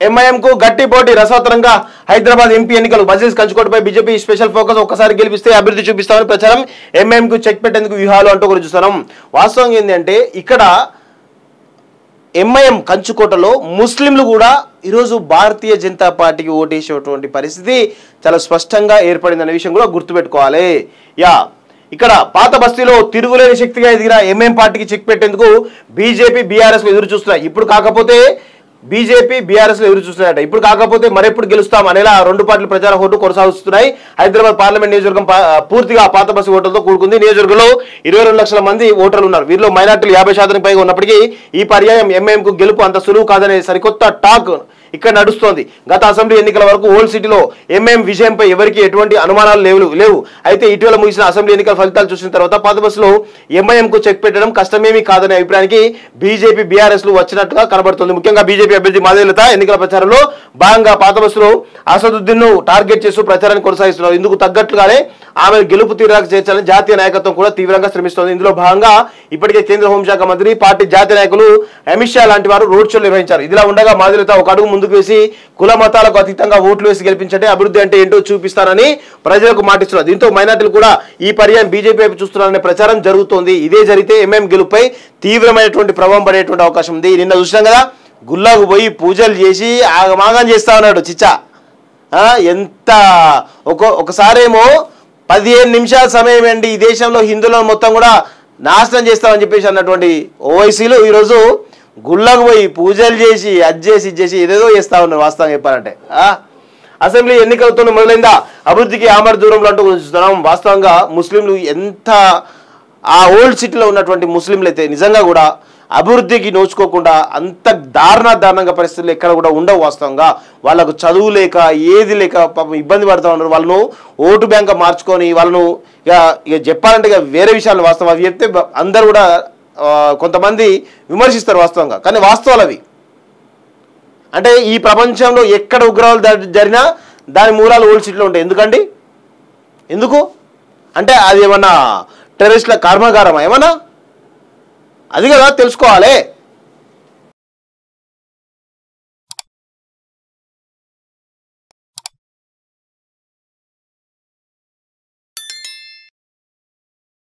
MIM కు గట్టి పోటీ రసవత్తరంగా హైదరాబాద్ ఎంపీ ఎన్నికలు మజ్లిస్ కంచుకోటపై బీజేపీ స్పెషల్ ఫోకస్ ఒక్కసారి గెలిపిస్తే అభివృద్ధి చూపిస్తామని ప్రచారం ఎంఐఎం కు చెక్ పెట్టేందుకు వ్యూహాలు అంటూ గురించి చూస్తున్నాం. వాస్తవం ఏంటంటే ఇక్కడ ఎంఐఎం కంచుకోటలో ముస్లింలు కూడా ఈరోజు భారతీయ జనతా పార్టీకి ఓటేసేటువంటి పరిస్థితి చాలా స్పష్టంగా ఏర్పడిందనే విషయం కూడా గుర్తుపెట్టుకోవాలి. ఇక్కడ పాత బస్తీలో తిరుగులేని శక్తిగా ఎదిగిన ఎంఐఎం పార్టీకి చెక్ పెట్టేందుకు బీజేపీ బీఆర్ఎస్ ఎదురు చూస్తున్నాయి. ఇప్పుడు కాకపోతే బీజేపీ బీఆర్ఎస్ ఎదురు చూస్తున్నాయట. ఇప్పుడు కాకపోతే మరెప్పుడు గెలుస్తాం అనేలా రెండు పార్టీలు ప్రచార హోటు కొనసాగుతున్నాయి. హైదరాబాద్ పార్లమెంట్ నియోజకవర్గం పూర్తిగా పాత బస్తీ ఓటర్లతో కూడుకుంది. నియోజకవర్గంలో 22 లక్షల మంది ఓటర్లు ఉన్నారు. వీరిలో మైనార్టీలు 50% పైగా ఉన్నప్పటికీ ఈ పర్యాయం ఎంఐఎం కు గెలుపు అంత సులువు కాదనే సరికొత్త టాక్ ఇక్కడ నడుస్తోంది. గత అసెంబ్లీ ఎన్నికల వరకు ఓల్డ్ సిటీలో ఎంఐఎం విజయంపై ఎవరికి ఎటువంటి అనుమానాలు లేవు. అయితే ఇటీవల ముగిసిన అసెంబ్లీ ఎన్నికల ఫలితాలు చూసిన తర్వాత పాత బస్సులో ఎంఐఎం కు చెక్ పెట్టడం కష్టమేమీ కాదనే అభిప్రాయానికి బీజేపీ బీఆర్ఎస్ లు వచ్చినట్టుగా కనబడుతుంది. ముఖ్యంగా బీజేపీ అభ్యర్థి మాధవీలత ఎన్నికల ప్రచారంలో భాగంగా పాత బస్సులో అసదుద్దీన్ ను టార్గెట్ చేస్తూ ప్రచారాన్ని కొనసాగిస్తున్నారు. ఇందుకు తగ్గట్లుగానే ఆమె గెలుపు తీరాకు చేర్చాలని జాతీయ నాయకత్వం కూడా తీవ్రంగా శ్రమిస్తోంది. ఇందులో భాగంగా ఇప్పటికే కేంద్ర హోంశాఖ మంత్రి, పార్టీ జాతీయ నాయకులు అమిత్ షా లాంటి వారు రోడ్ షోలు నిర్వహించారు. ఇదిలా ఉండగా మాధవీలత ఒక అడుగు ముందుకు వేసి కుల మతాలకు అతీతంగా ఓట్లు వేసి గెలిపించంటే అభివృద్ధి అంటే ఏంటో చూపిస్తానని ప్రజలకు మాటిస్తున్నారు. దీంతో మైనార్టీలు కూడా ఈ పర్యాయం బీజేపీ వైపు చూస్తున్నారనే ప్రచారం జరుగుతోంది. ఇదే జరిగితే ఎంఐఎం గెలుపుపై తీవ్రమైనటువంటి ప్రభావం పడేటువంటి అవకాశం ఉంది. నిన్న చూసినాం కదా, గుళ్ళకు పోయి పూజలు చేసి ఆగమాగం చేస్తా ఉన్నాడు చిచ్చా. ఎంత ఒకసారేమో 15 నిమిషాల సమయం అండి ఈ దేశంలో హిందువులను మొత్తం కూడా నాశనం చేస్తామని చెప్పేసి అన్నటువంటి ఓవైసీలు ఈరోజు గుళ్ళకు పోయి పూజలు చేసి అది చేసి ఏదేదో చేస్తా ఉన్నారు. వాస్తవం చెప్పాలంటే అసెంబ్లీ ఎన్నికలతో మొదలైందా అభివృద్ధికి ఆమర దూరంలో అంటూ చూస్తున్నాం. వాస్తవంగా ముస్లింలు ఎంత ఆ ఓల్డ్ సిటీలో ఉన్నటువంటి ముస్లింలు అయితే నిజంగా కూడా అభివృద్ధికి నోచుకోకుండా అంత దారుణంగా పరిస్థితులు ఎక్కడ కూడా ఉండవు. వాస్తవంగా వాళ్ళకు చదువు లేక ఏది లేక పాపం ఇబ్బంది పడుతూ ఉన్నారు. వాళ్ళను ఓటు బ్యాంక్ మార్చుకొని వాళ్ళను ఇక చెప్పాలంటే ఇక వేరే విషయాలు వాస్తవం అవి చెప్తే అందరు కూడా కొంతమంది విమర్శిస్తారు వాస్తవంగా. కానీ వాస్తవాలు అవి. అంటే ఈ ప్రపంచంలో ఎక్కడ ఉగ్రవాదాలు జరిగినా దాని మూలాలు ఓల్డ్ సిటీలో ఉంటాయి. ఎందుకు అంటే అది ఏమన్నా టెర్రరిస్టుల కర్మాగారమా ఏమన్నా? అది కదా తెలుసుకోవాలి.